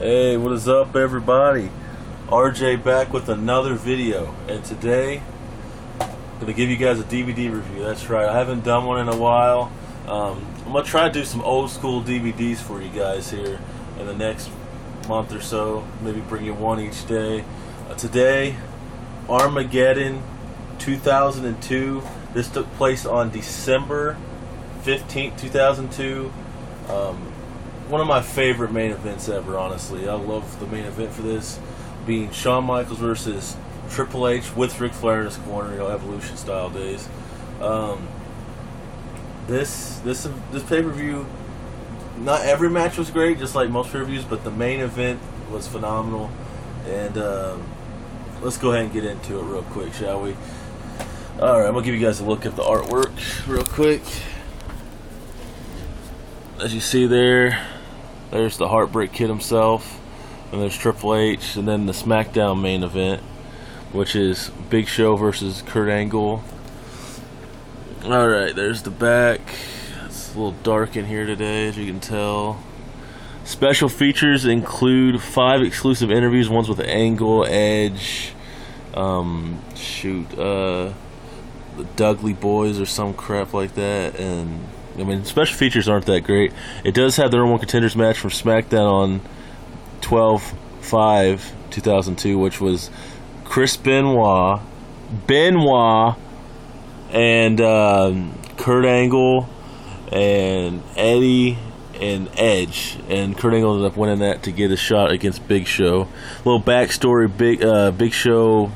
Hey, what is up, everybody? RJ back with another video, and today I'm gonna give you guys a DVD review. That's right, I haven't done one in a while. I'm gonna try to do some old school DVDs for you guys here in the next month or so. Maybe bring you one each day. Today, Armageddon 2002. This took place on December 15th, 2002. One of my favorite main events ever, honestly. I love the main event for this being Shawn Michaels versus Triple H with Ric Flair in his corner, Evolution style days. This pay-per-view, not every match was great, just like most pay-per-views, but the main event was phenomenal. And let's go ahead and get into it real quick, shall we? Alright, I'm going to give you guys a look at the artwork real quick. As you see there's the Heartbreak Kid himself, and there's Triple H, and then the SmackDown main event, which is Big Show versus Kurt Angle. Alright, there's the back. It's a little dark in here today, as you can tell. Special features include 5 exclusive interviews, ones with Angle, Edge, the Dudley Boys or some crap like that, and I mean, special features aren't that great. It does have the number one contenders match from SmackDown on 12/5/2002, which was Chris Benoit, and Kurt Angle, and Eddie, and Edge. And Kurt Angle ended up winning that to get a shot against Big Show. A little backstory: Big Show